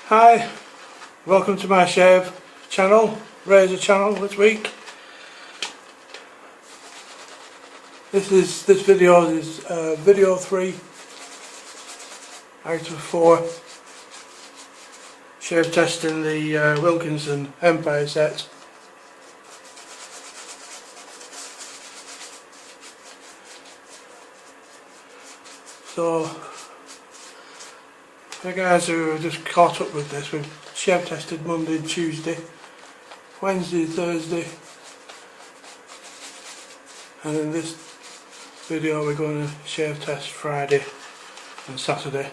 Hi, welcome to my shave channel, razor channel this week. This video is video 3 out of 4 shave testing the Wilkinson Empire set. So for the guys who have just caught up with this, we've shave tested Monday and Tuesday, Wednesday, Thursday, and in this video we're going to shave test Friday and Saturday,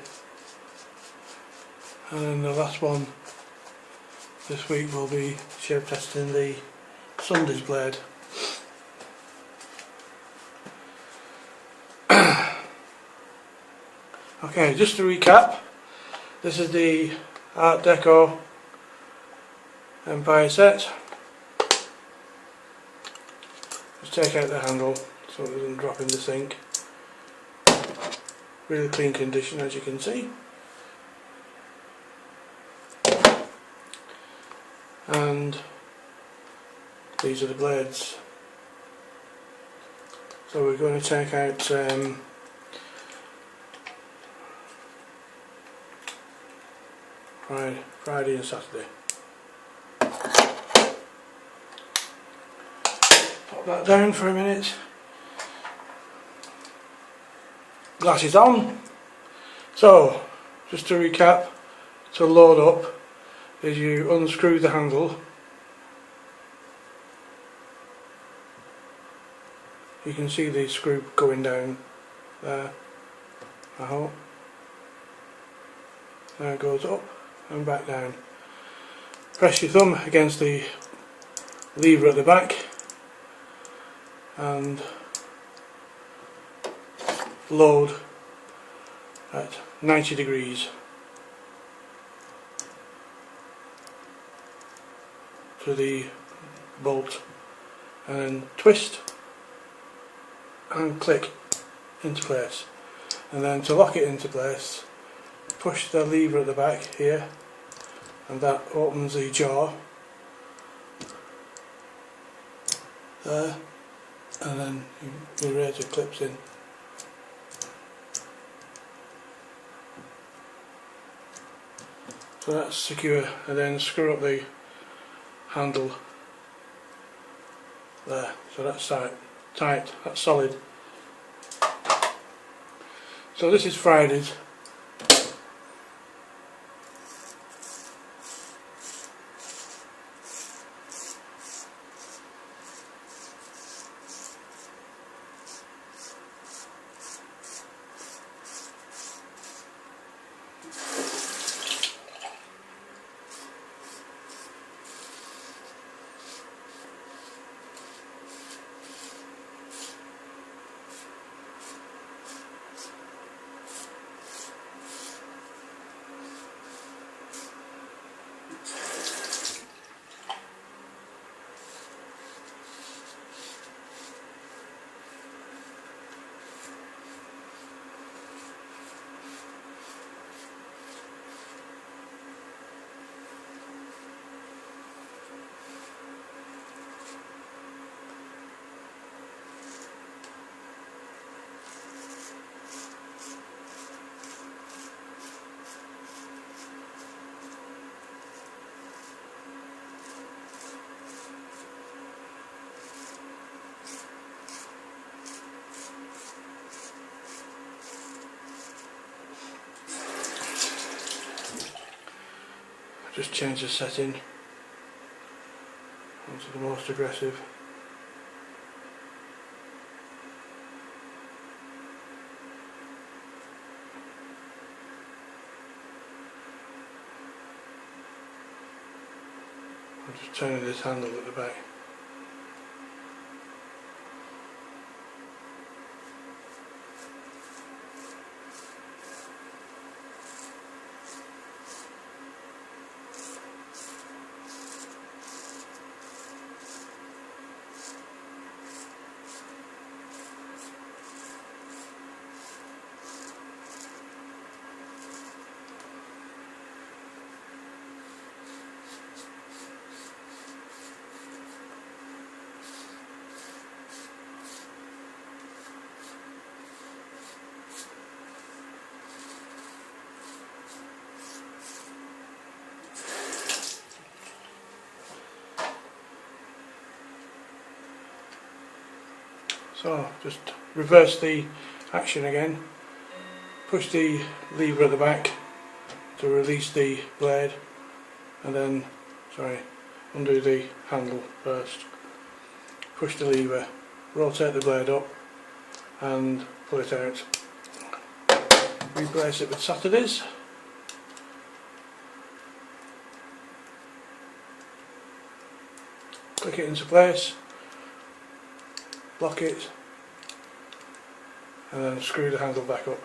and then the last one this week will be shave testing the Sunday's blade. Okay, just to recap, this is the Art Deco Empire set. Just take out the handle so it doesn't drop in the sink. Really clean condition, as you can see. And these are the blades. So we're going to take out Friday and Saturday. Pop that down for a minute. Glasses on. So, just to recap, to load up is you unscrew the handle. You can see the screw going down there, I hope. There it goes up and back down. Press your thumb against the lever at the back and load at 90 degrees to the bolt, and then twist and click into place, and then to lock it into place, push the lever at the back here and that opens the jaw there, and then your razor clips in. So that's secure, and then screw up the handle there, so that's tight, that's solid. So this is Friday's. Just change the setting onto the most aggressive. I'm just turning this handle at the back. So just reverse the action again, push the lever at the back to release the blade, and then, undo the handle first, push the lever, rotate the blade up and pull it out. Replace it with Saturdays. Click it into place, lock it, and then screw the handle back up.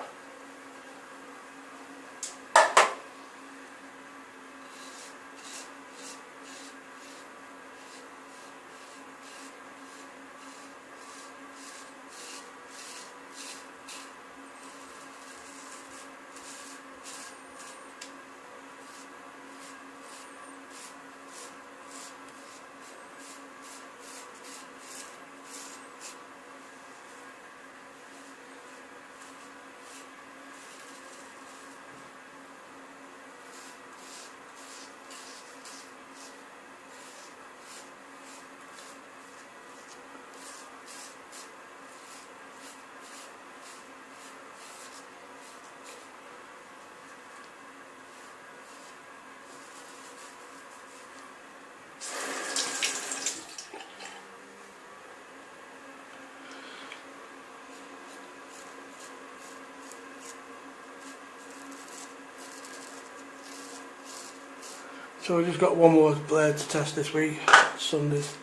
So we've just got one more blade to test this week, Sundays.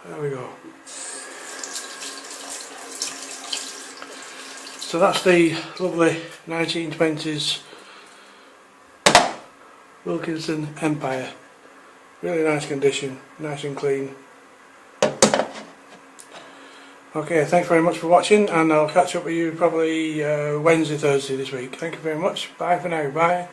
There we go. So that's the lovely 1920s Wilkinson Empire. Really nice condition, nice and clean. Okay, thanks very much for watching, and I'll catch up with you probably Wednesday, Thursday this week. Thank you very much. Bye for now. Bye.